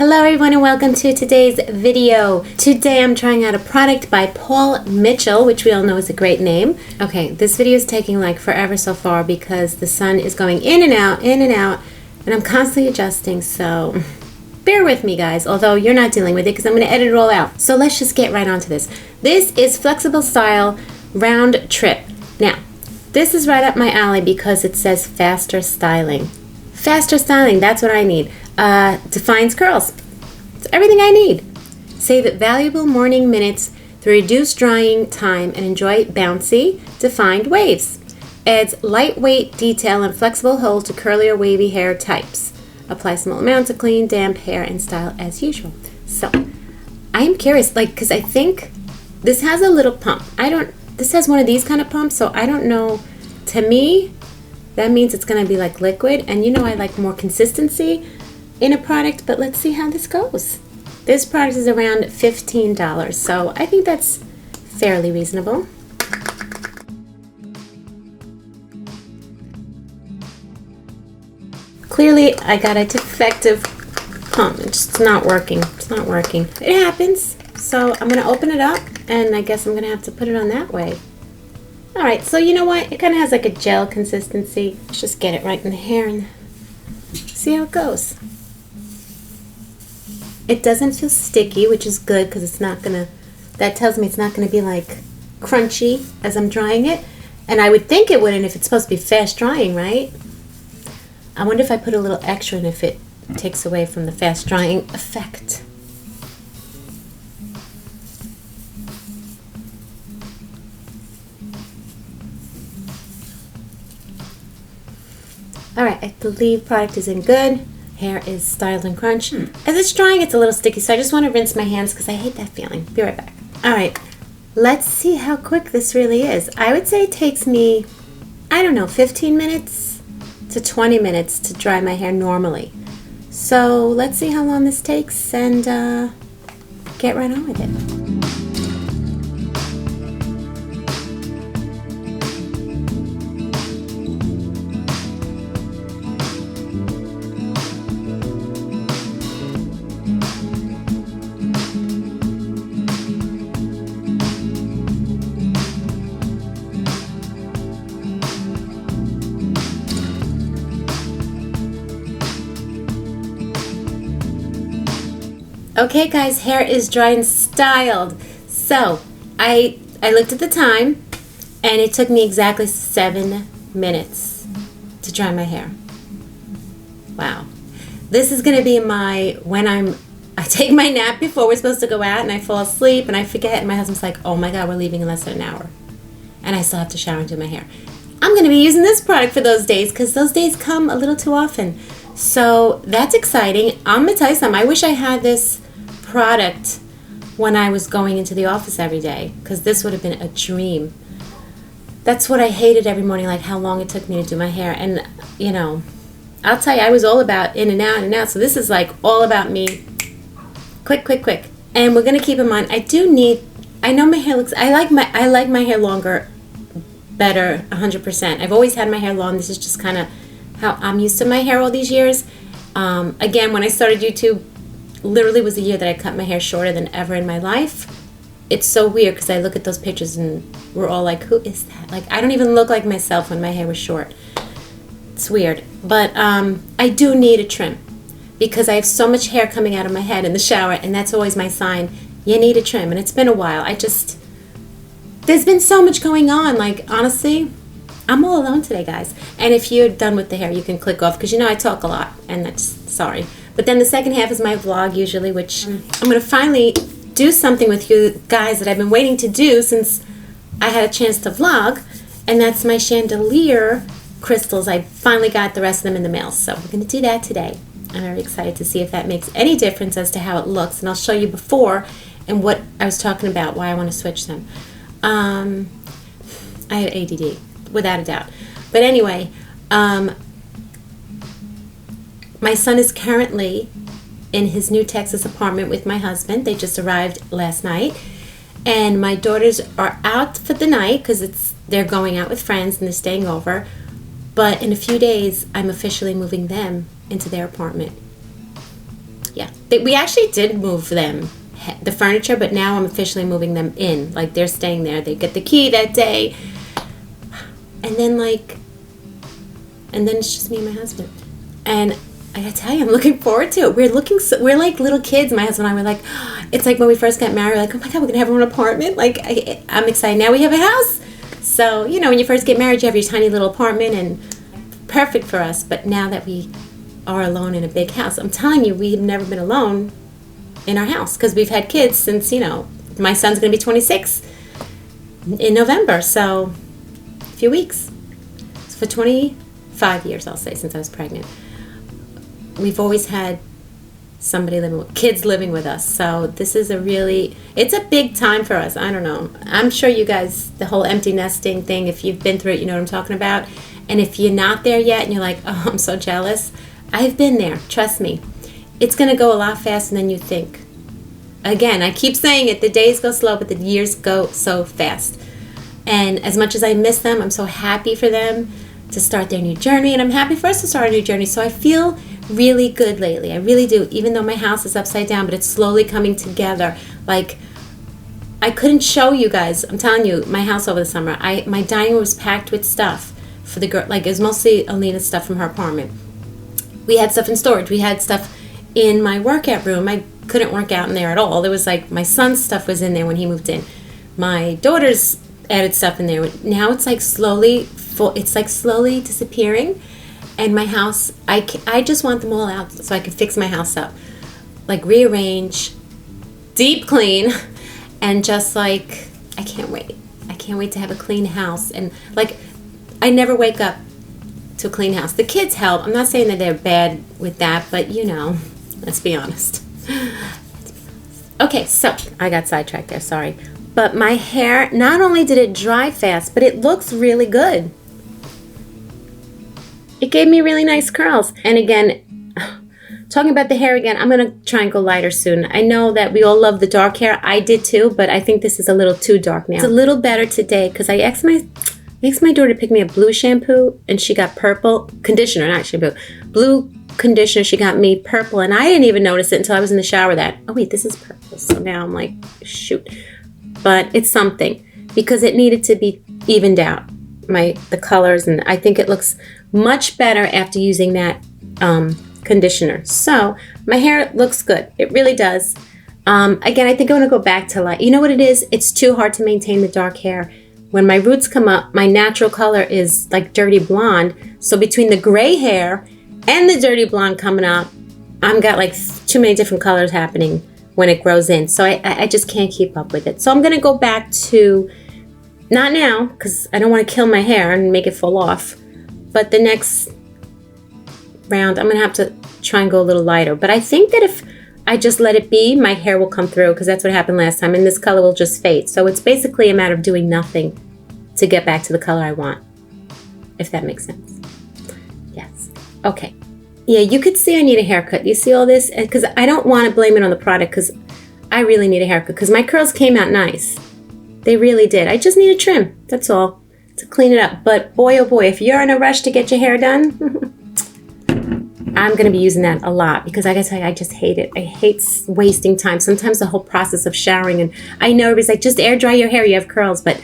Hello everyone and welcome to today's video. Today I'm trying out a product by Paul Mitchell, which we all know is a great name. Okay, this video is taking like forever so far because the sun is going in and out, and I'm constantly adjusting, so bear with me guys, although you're not dealing with it because I'm going to edit it all out. So let's just get right onto this. This is Flexible Style Round Trip. Now, this is right up my alley because it says faster styling. Faster styling, that's what I need. Defines curls. It's everything I need. Save valuable morning minutes through reduced drying time and enjoy bouncy, defined waves. Adds lightweight detail and flexible hold to curly or wavy hair types. Apply small amounts of clean, damp hair and style as usual. So, I am curious, because I think this has a little pump. This has one of these kind of pumps, so I don't know. To me, that means it's going to be like liquid, and you know I like more consistency in a product, but let's see how this goes. This product is around $15, so I think that's fairly reasonable. Clearly, I got a defective pump. It's just not working. It's not working. It happens. So I'm going to open it up, and I guess I'm going to have to put it on that way. Alright, so you know what? It kind of has like a gel consistency. Let's just get it right in the hair and see how it goes. It doesn't feel sticky, which is good because it's not going to, that tells me it's not going to be like crunchy as I'm drying it. And I would think it wouldn't if it's supposed to be fast drying, right? I wonder if I put a little extra and if it takes away from the fast drying effect. Alright, I believe product is in good. Hair is styled and crunch. As it's drying, it's a little sticky, so I just want to rinse my hands because I hate that feeling. Be right back. Alright, let's see how quick this really is. I would say it takes me, 15 minutes to 20 minutes to dry my hair normally. So let's see how long this takes and get right on with it. Okay guys, hair is dry and styled. So, I looked at the time and it took me exactly 7 minutes to dry my hair. Wow. This is going to be when I take my nap before we're supposed to go out and I fall asleep and I forget and my husband's like, oh my god, we're leaving in less than an hour. And I still have to shower and do my hair. I'm going to be using this product for those days because those days come a little too often. So, that's exciting. I'm going to tell you something. I wish I had this product when I was going into the office every day because this would have been a dream. That's what I hated every morning, like how long it took me to do my hair. And I'll tell you, I was all about in and out, so this is like all about me. Quick. And we're gonna keep in mind, I know my hair looks, I like my hair longer better 100%. I've always had my hair long. This is just kind of how I'm used to my hair all these years. Again, when I started YouTube, literally was the year that I cut my hair shorter than ever in my life. It's so weird because I look at those pictures and we're all like, who is that? Like, I don't even look like myself when my hair was short. It's weird. But I do need a trim because I have so much hair coming out of my head in the shower, and that's always my sign. You need a trim. And it's been a while. There's been so much going on. Like, honestly, I'm all alone today, guys. And if you're done with the hair, you can click off because I talk a lot, and that's, sorry. But then the second half is my vlog usually, which I'm going to finally do something with you guys that I've been waiting to do since I had a chance to vlog, and that's my chandelier crystals. I finally got the rest of them in the mail, so we're going to do that today. I'm very excited to see if that makes any difference as to how it looks, and I'll show you before and what I was talking about, why I want to switch them. I have ADD, without a doubt. But anyway, my son is currently in his new Texas apartment with my husband. They just arrived last night. And my daughters are out for the night because they're going out with friends and they're staying over. But in a few days, I'm officially moving them into their apartment. Yeah, we actually did move them, the furniture, but now I'm officially moving them in. Like, they're staying there. They get the key that day. And then it's just me and my husband. And I gotta tell you, I'm looking forward to it. We're like little kids. My husband and I were like, it's like when we first got married, we're like, oh my God, we're gonna have our own apartment. Like, I'm excited. Now we have a house. So, you know, when you first get married, you have your tiny little apartment, and perfect for us. But now that we are alone in a big house, I'm telling you, we've never been alone in our house because we've had kids since, you know, my son's gonna be 26 in November. So, a few weeks. So for 25 years, I'll say, since I was pregnant, we've always had kids living with us. So this is it's a big time for us. I don't know. I'm sure you guys, the whole empty nesting thing, if you've been through it, you know what I'm talking about. And if you're not there yet and you're like, oh, I'm so jealous, I've been there. Trust me. It's going to go a lot faster than you think. Again, I keep saying it, the days go slow, but the years go so fast. And as much as I miss them, I'm so happy for them to start their new journey, and I'm happy for us to start a new journey. So I feel really good lately. I really do, even though my house is upside down, but it's slowly coming together. Like, I couldn't show you guys, I'm telling you, my house over the summer. My dining room was packed with stuff for the girl. Like, it was mostly Alina's stuff from her apartment. We had stuff in storage. We had stuff in my workout room. I couldn't work out in there at all. There was like, my son's stuff was in there when he moved in. My daughter's added stuff in there. Now it's like slowly disappearing. And my house, I just want them all out so I can fix my house up. Like, rearrange, deep clean, and just like, I can't wait. I can't wait to have a clean house. And like, I never wake up to a clean house. The kids help. I'm not saying that they're bad with that, but you know, let's be honest. Okay, so I got sidetracked there, sorry. But my hair, not only did it dry fast, but it looks really good. It gave me really nice curls. And again, talking about the hair again, I'm going to try and go lighter soon. I know that we all love the dark hair. I did too, but I think this is a little too dark now. It's a little better today because I asked my daughter to pick me a blue shampoo, and she got purple. Conditioner, not shampoo. Blue conditioner, she got me purple, and I didn't even notice it until I was in the shower that, oh wait, this is purple. So now I'm like, shoot. But it's something because it needed to be evened out, the colors, and I think it looks much better after using that conditioner. So my hair looks good. It really does. Again, I think I'm going to go back to light. You know what it is? It's too hard to maintain the dark hair. When my roots come up, my natural color is like dirty blonde. So between the gray hair and the dirty blonde coming up, I've got like too many different colors happening when it grows in. So I just can't keep up with it. So I'm going to go back to, not now, because I don't want to kill my hair and make it fall off. But the next round, I'm going to have to try and go a little lighter. But I think that if I just let it be, my hair will come through because that's what happened last time. And this color will just fade. So it's basically a matter of doing nothing to get back to the color I want. If that makes sense. Yes. Okay. Yeah, you could see I need a haircut. You see all this? Because I don't want to blame it on the product because I really need a haircut. Because my curls came out nice. They really did. I just need a trim. That's all. To clean it up. But boy, oh boy, if you're in a rush to get your hair done, I'm going to be using that a lot because I gotta tell you, I just hate it. I hate wasting time. Sometimes the whole process of showering, and I know everybody's like, just air dry your hair, you have curls, but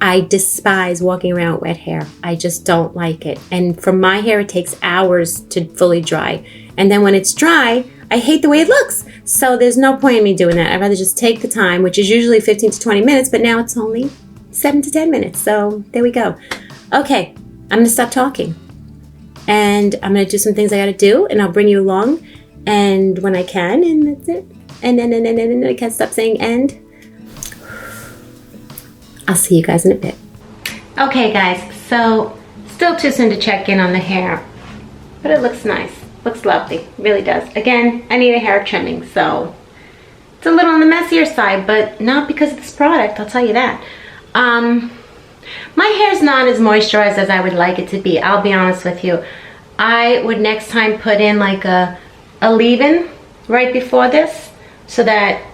I despise walking around with wet hair. I just don't like it. And for my hair, it takes hours to fully dry. And then when it's dry, I hate the way it looks. So there's no point in me doing that. I'd rather just take the time, which is usually 15 to 20 minutes, but now it's only 7 to 10 minutes. So there we go. Okay, I'm going to stop talking. And I'm going to do some things I got to do, and I'll bring you along and when I can, and that's it. And then I can't stop saying and. I'll see you guys in a bit. Okay guys, so still too soon to check in on the hair, but it looks nice. Looks lovely, really does. Again, I need a hair trimming, so it's a little on the messier side, but not because of this product, I'll tell you that. My hair's not as moisturized as I would like it to be, I'll be honest with you. I would next time put in like a leave-in right before this so that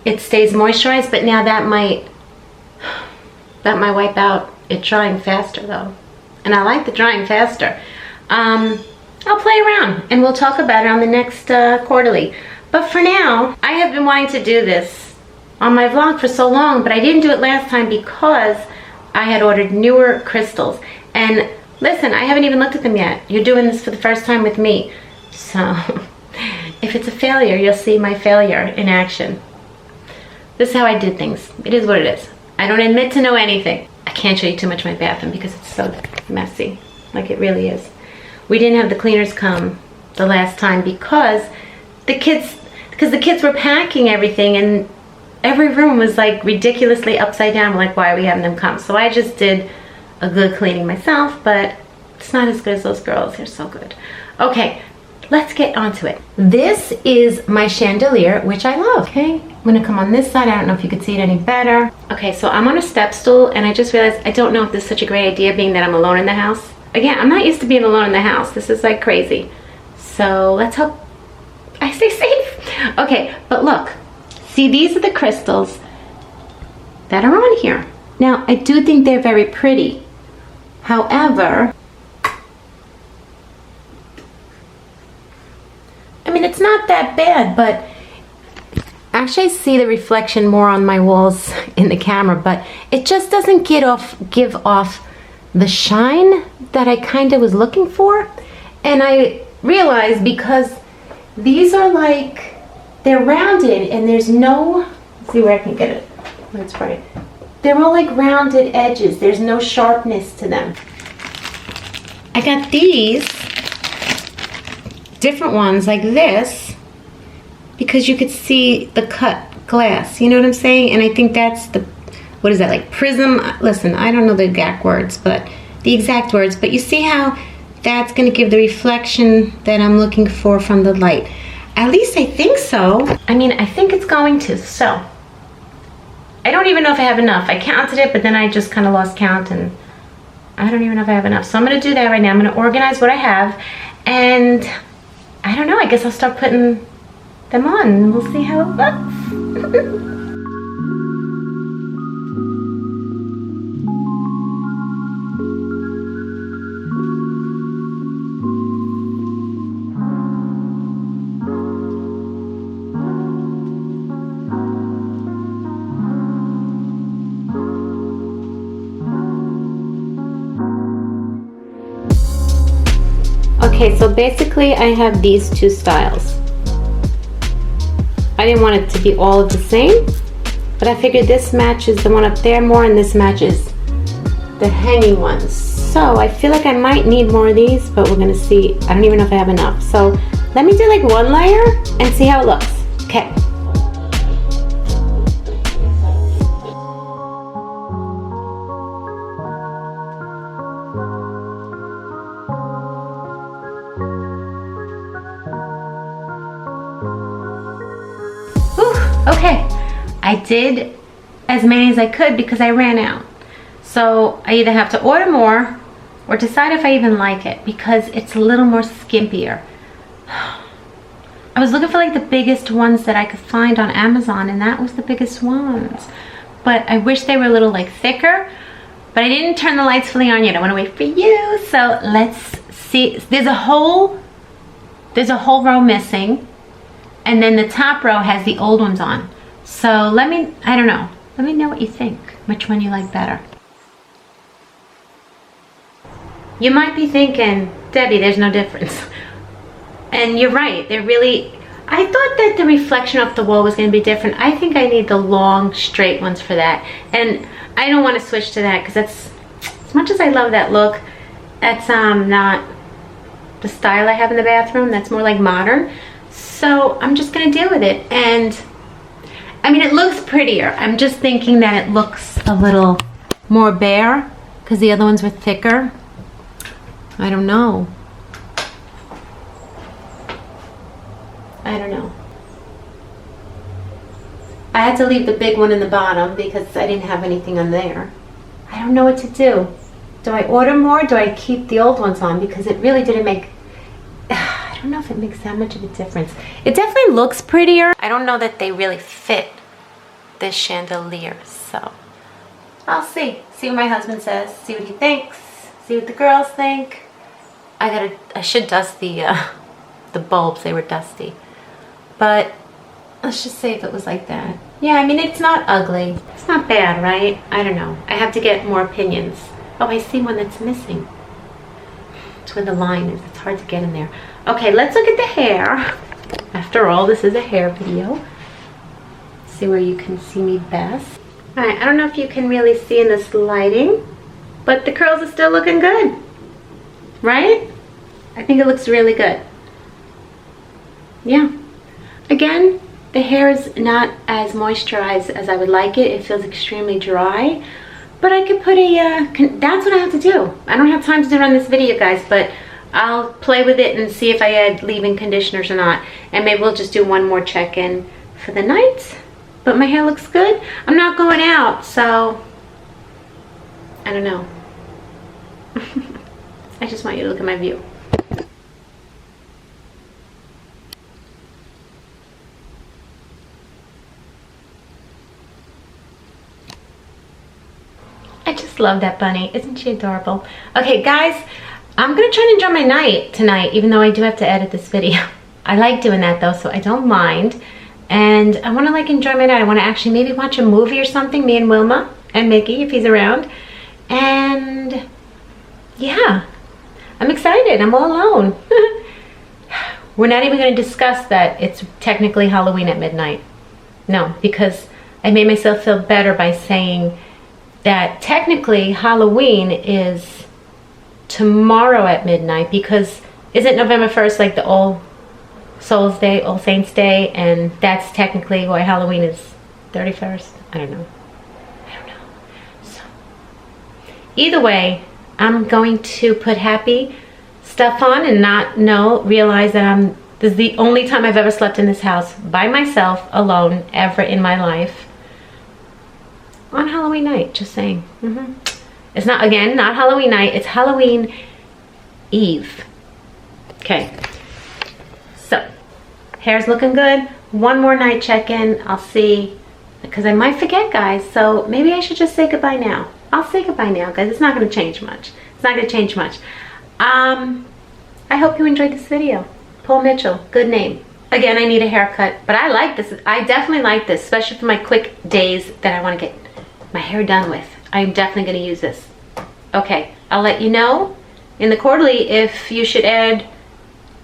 it stays moisturized, but now that might wipe out it drying faster though. And I like the drying faster. I'll play around and we'll talk about it on the next quarterly. But for now, I have been wanting to do this on my vlog for so long, but I didn't do it last time because I had ordered newer crystals. And listen, I haven't even looked at them yet. You're doing this for the first time with me. So if it's a failure, you'll see my failure in action. This is how I did things. It is what it is. I don't admit to know anything. I can't show you too much of my bathroom because it's so messy. Like it really is. We didn't have the cleaners come the last time because the kids were packing everything and every room was like ridiculously upside down. Like, why are we having them come? So I just did a good cleaning myself, but it's not as good as those girls. They're so good. Okay, let's get onto it. This is my chandelier, which I love. Okay, I'm gonna come on this side. I don't know if you could see it any better. Okay, so I'm on a step stool and I just realized I don't know if this is such a great idea being that I'm alone in the house. Again, I'm not used to being alone in the house. This is like crazy. So let's hope I stay safe. Okay, but look, see, these are the crystals that are on here. Now, I do think they're very pretty. However, I mean, it's not that bad, but actually I see the reflection more on my walls in the camera, but it just doesn't give off the shine that I kind of was looking for. And I realized because these are like, they're rounded and there's no, let's see where I can get it. That's bright. They're all like rounded edges. There's no sharpness to them. I got these different ones like this because you could see the cut glass. You know what I'm saying? And I think that's the, what is that, like prism? Listen, I don't know the exact words, but you see how that's going to give the reflection that I'm looking for from the light. At least I think so. I mean, I think it's going to, so. I don't even know if I have enough. I counted it, but then I just kind of lost count and I don't even know if I have enough. So I'm going to do that right now. I'm going to organize what I have and I don't know, I guess I'll start putting them on and we'll see how it looks. Okay, so basically I have these two styles. I didn't want it to be all of the same, but I figured this matches the one up there more and this matches the hanging ones. So I feel like I might need more of these, but we're gonna see. I don't even know if I have enough. So let me do like one layer and see how it looks. Okay. Okay, I did as many as I could because I ran out. So I either have to order more or decide if I even like it because it's a little more skimpier. I was looking for like the biggest ones that I could find on Amazon and that was the biggest ones. But I wish they were a little like thicker, but I didn't turn the lights fully on yet. I want to wait for you. So let's see. There's a whole row missing. And then the top row has the old ones on. So I don't know. Let me know what you think. Which one you like better. You might be thinking, Debbie, there's no difference. And you're right. I thought that the reflection off the wall was going to be different. I think I need the long, straight ones for that. And I don't want to switch to that because that's, as much as I love that look, that's not the style I have in the bathroom. That's more like modern. So I'm just gonna deal with it. And I mean, it looks prettier. I'm just thinking that it looks a little more bare because the other ones were thicker. I don't know. I don't know. I had to leave the big one in the bottom because I didn't have anything on there. I don't know what to do. Do I order more? Do I keep the old ones on? Because it really didn't make, I don't know if it makes that much of a difference. It definitely looks prettier. I don't know that they really fit this chandelier, so I'll see. See what my husband says, see what he thinks, see what the girls think. I should dust the bulbs, they were dusty. But Let's just say if it was like that. Yeah, I mean, it's not ugly. It's not bad, right? I don't know. I have to get more opinions. Oh, I see one that's missing. It's where the line is. It's hard to get in there. Okay, let's look at the hair. After all, this is a hair video. See where you can see me best. All right, I don't know if you can really see in this lighting, but the curls are still looking good, right? I think it looks really good. Yeah. Again, the hair is not as moisturized as I would like it. It feels extremely dry, but I could put that's what I have to do. I don't have time to do it on this video, guys, but I'll play with it and see if I add leave-in conditioners or not. And maybe we'll just do one more check-in for the night. But my hair looks good. I'm not going out, so I don't know. I just want you to look at my view. I just love that bunny. Isn't she adorable? Okay, guys, I'm gonna try and enjoy my night tonight, even though I do have to edit this video. I like doing that though, so I don't mind. And I wanna like enjoy my night. I wanna actually maybe watch a movie or something, me and Wilma and Mickey, if he's around. And yeah, I'm excited. I'm all alone. We're not even gonna discuss that it's technically Halloween at midnight. No, because I made myself feel better by saying that technically Halloween is tomorrow at midnight, because isn't November 1st like the All Souls Day, All Saints Day, and that's technically why Halloween is 31st? I don't know. So either way, I'm going to put happy stuff on and not realize that this is the only time I've ever slept in this house by myself, alone, ever in my life. On Halloween night, just saying. It's not, again, not Halloween night, it's Halloween Eve. Okay, so hair's looking good. One more night check-in. I'll see, because I might forget, guys, so maybe I should just say goodbye now. I'll say goodbye now, guys. It's not going to change much. It's not going to change much. I hope you enjoyed this video. Paul Mitchell, good name. Again, I need a haircut, but I like this. I definitely like this, especially for my quick days that I want to get my hair done with. I'm definitely going to use this. Okay, I'll let you know in the quarterly if you should add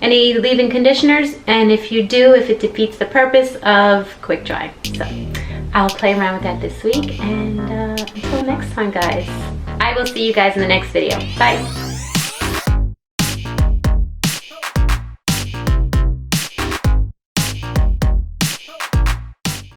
any leave-in conditioners, and if you do, if it defeats the purpose of quick dry. So I'll play around with that this week, and until next time, guys, I will see you guys in the next video. Bye.